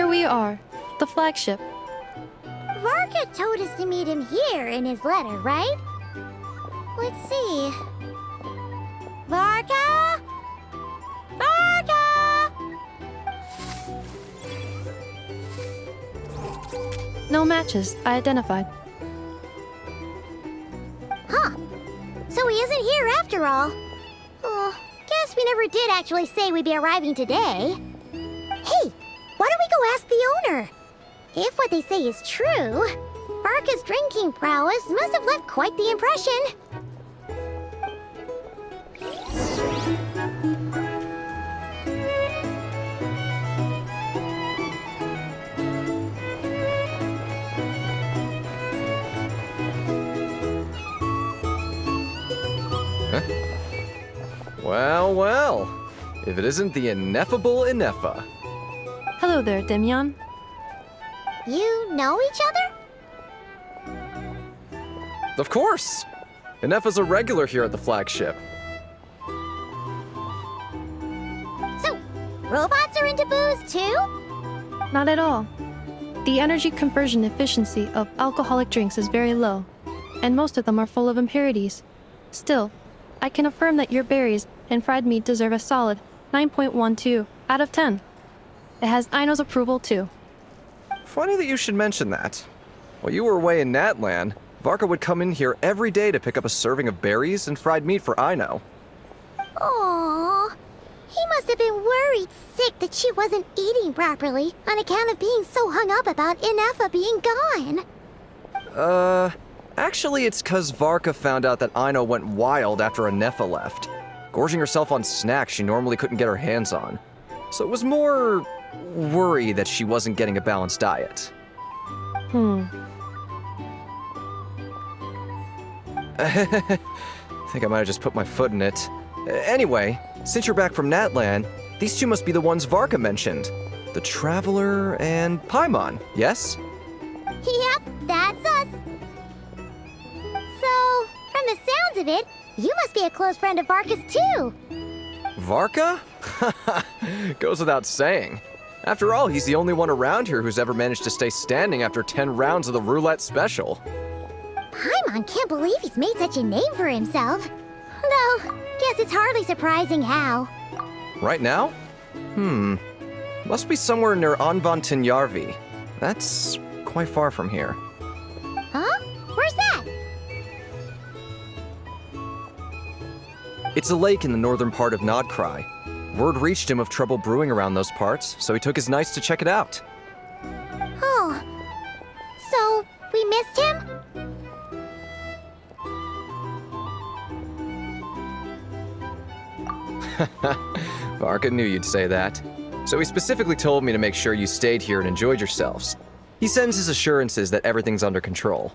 here we are, the flagship. Varka told us to meet him here in his letter, right? Let's see. Varka? Varka! No matches identified. Huh. So he isn't here after all. Oh, guess we never did actually say we'd be arriving today. Hey, why don't we go ask the owner? If what they say is true, Varka's drinking prowess must have left quite the impression. Well, well. If it isn't the ineffable Inefa. Hello there, Demyon. You know each other? Of course! Inefa's a regular here at the flagship. So, robots are into booze too? Not at all. The energy conversion efficiency of alcoholic drinks is very low, and most of them are full of impurities. Still, I can affirm that your berries and fried meat deserve a solid 9.12 out of 10. It has Aino's approval too. Funny that you should mention that. While you were away in Natlan, Varka would come in here every day to pick up a serving of berries and fried meat for Aino. Aww. He must have been worried sick that she wasn't eating properly on account of being so hung up about Inefa being gone. Actually it's 'cause Varka found out that Aino went wild after Inefa left, gorging herself on snacks she normally couldn't get her hands on. So it was more worry that she wasn't getting a balanced diet. I think I might have just put my foot in it. Anyway, since you're back from Natlan, these two must be the ones Varka mentioned. The Traveler and Paimon, yes? Yep, that's us. So, from the sounds of it, you must be a close friend of Varka's too. Varka? Goes without saying. After all, he's the only one around here who's ever managed to stay standing after 10 rounds of the roulette special. Paimon can't believe he's made such a name for himself. Though, guess it's hardly surprising how. Right now? Must be somewhere near Anvantinyarvi. That's quite far from here. Huh? Where's that? It's a lake in the northern part of Nodkrai. Word reached him of trouble brewing around those parts, so he took his knights to check it out. Oh. So, we missed him? Varka knew you'd say that. So he specifically told me to make sure you stayed here and enjoyed yourselves. He sends his assurances that everything's under control.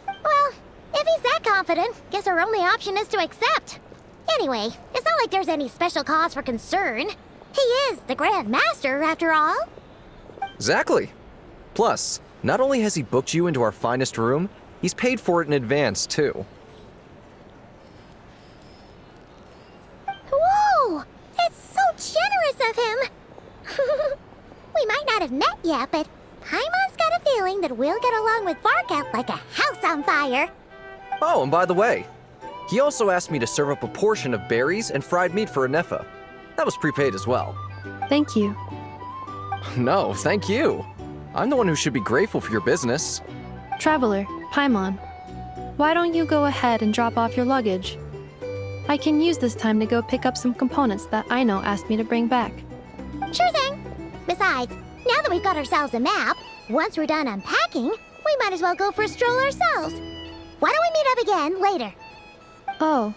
Well, if he's that confident, guess our only option is to accept. Anyway, it's not like there's any special cause for concern. He is the Grand Master, after all. Exactly. Plus, not only has he booked you into our finest room, he's paid for it in advance, too. Whoa! It's so generous of him! We might not have met yet, but Paimon's got a feeling that we'll get along with Varka like a house on fire. Oh, and by the way, he also asked me to serve up a portion of berries and fried meat for Inefa. That was prepaid as well. Thank you. No, thank you. I'm the one who should be grateful for your business. Traveler, Paimon, why don't you go ahead and drop off your luggage? I can use this time to go pick up some components that Aino asked me to bring back. Sure thing. Besides, now that we've got ourselves a map, once we're done unpacking, we might as well go for a stroll ourselves. Why don't we meet up again later? Oh.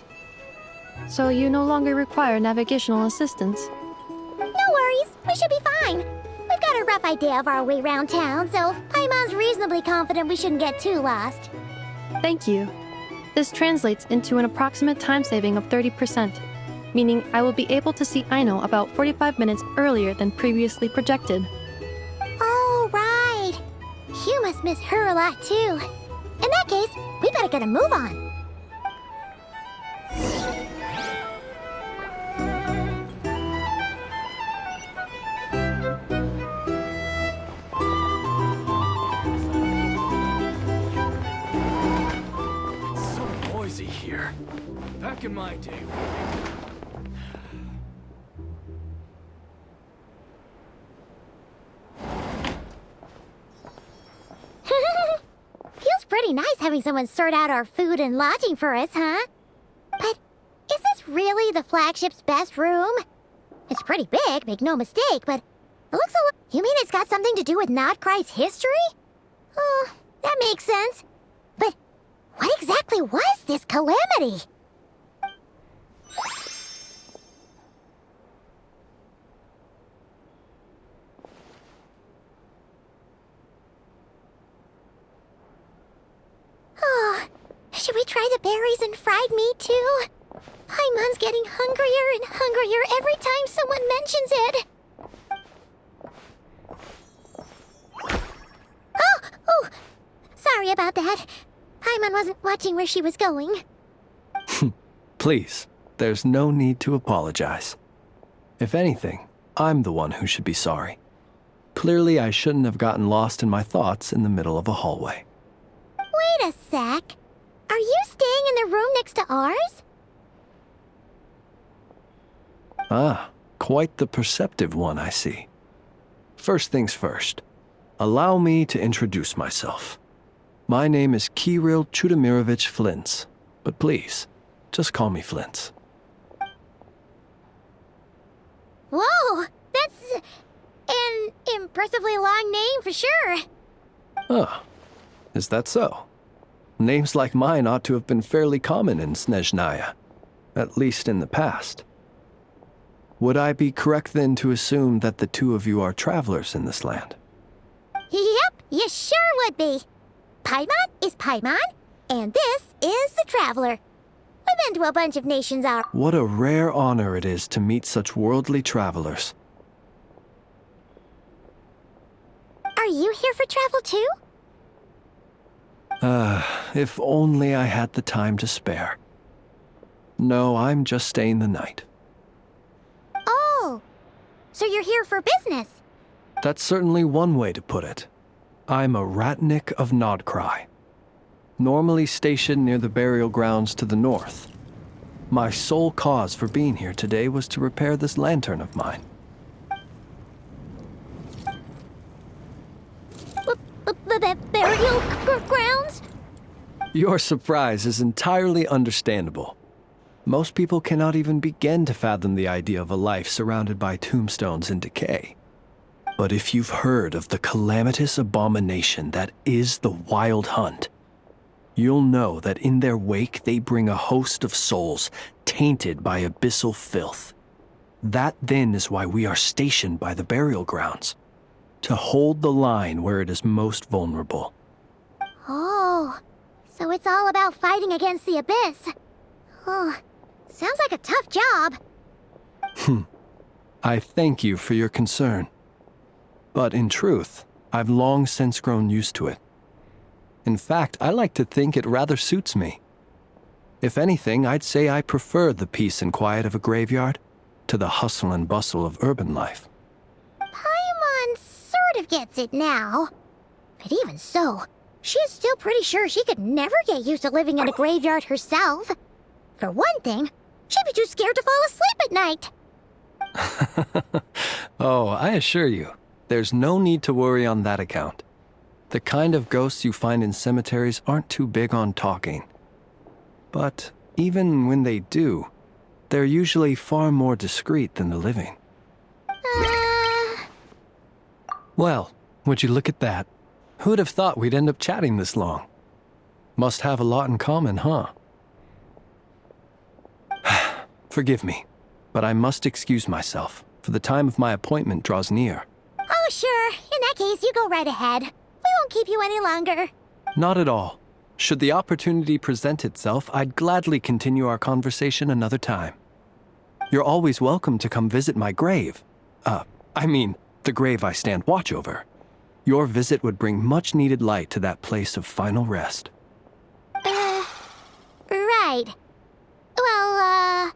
So you no longer require navigational assistance? No worries, we should be fine. We've got a rough idea of our way around town, so Paimon's reasonably confident we shouldn't get too lost. Thank you. This translates into an approximate time saving of 30%, meaning I will be able to see Aino about 45 minutes earlier than previously projected. Oh, right. You must miss her a lot, too. In that case, we better get a move on. Back in my day. Feels pretty nice having someone sort out our food and lodging for us, huh? But is this really the flagship's best room? It's pretty big, make no mistake, but it looks a little... You mean it's got something to do with Nodcry's history? Oh, that makes sense. But what exactly was this calamity? Oh, should we try the berries and fried meat too? Paimon's getting hungrier and hungrier every time someone mentions it. Oh, sorry about that. Paimon wasn't watching where she was going. Please, there's no need to apologize. If anything, I'm the one who should be sorry. Clearly, I shouldn't have gotten lost in my thoughts in the middle of a hallway. Wait a sec. Are you staying in the room next to ours? Ah, quite the perceptive one, I see. First things first, allow me to introduce myself. My name is Kirill Chudamirovich Flintz, but please, just call me Flintz. Whoa, that's an impressively long name for sure. Ah, is that so? Names like mine ought to have been fairly common in Snezhnaya, at least in the past. Would I be correct then to assume that the two of you are travelers in this land? Yep, you sure would be. Paimon is Paimon, and this is the Traveler. We've been to a bunch of nations our... What a rare honor it is to meet such worldly travelers. Are you here for travel too? If only I had the time to spare. No, I'm just staying the night. Oh, so you're here for business? That's certainly one way to put it. I'm a Ratnik of Nodcry, normally stationed near the burial grounds to the north. My sole cause for being here today was to repair this lantern of mine. Burial grounds? Your surprise is entirely understandable. Most people cannot even begin to fathom the idea of a life surrounded by tombstones and decay. But if you've heard of the calamitous abomination that is the Wild Hunt, you'll know that in their wake they bring a host of souls tainted by abyssal filth. That then is why we are stationed by the burial grounds, to hold the line where it is most vulnerable. Oh, so it's all about fighting against the abyss. Oh, sounds like a tough job. I thank you for your concern. But in truth, I've long since grown used to it. In fact, I like to think it rather suits me. If anything, I'd say I prefer the peace and quiet of a graveyard to the hustle and bustle of urban life. Paimon sort of gets it now. But even so, she's still pretty sure she could never get used to living in a graveyard herself. For one thing, she'd be too scared to fall asleep at night. Oh, I assure you, there's no need to worry on that account. The kind of ghosts you find in cemeteries aren't too big on talking. But even when they do, they're usually far more discreet than the living. Well, would you look at that? Who'd have thought we'd end up chatting this long? Must have a lot in common, huh? Forgive me, but I must excuse myself, for the time of my appointment draws near. Oh, sure. In that case, you go right ahead. We won't keep you any longer. Not at all. Should the opportunity present itself, I'd gladly continue our conversation another time. You're always welcome to come visit my grave. The grave I stand watch over. Your visit would bring much-needed light to that place of final rest. Right. Well,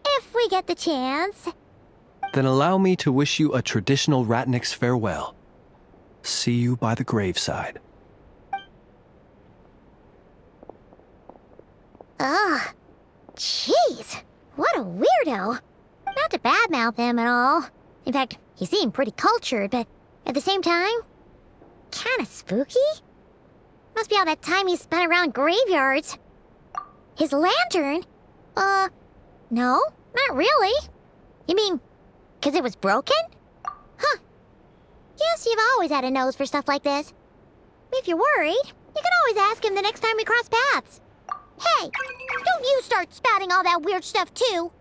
if we get the chance. Then allow me to wish you a traditional Ratnik's farewell. See you by the graveside. Ugh. Jeez, what a weirdo. Not to badmouth him at all. In fact, he seemed pretty cultured, but at the same time, kinda spooky? Must be all that time he spent around graveyards. His lantern? No, not really. You mean, 'cause it was broken? Huh. Guess you've always had a nose for stuff like this. If you're worried, you can always ask him the next time we cross paths. Hey, don't you start spouting all that weird stuff too.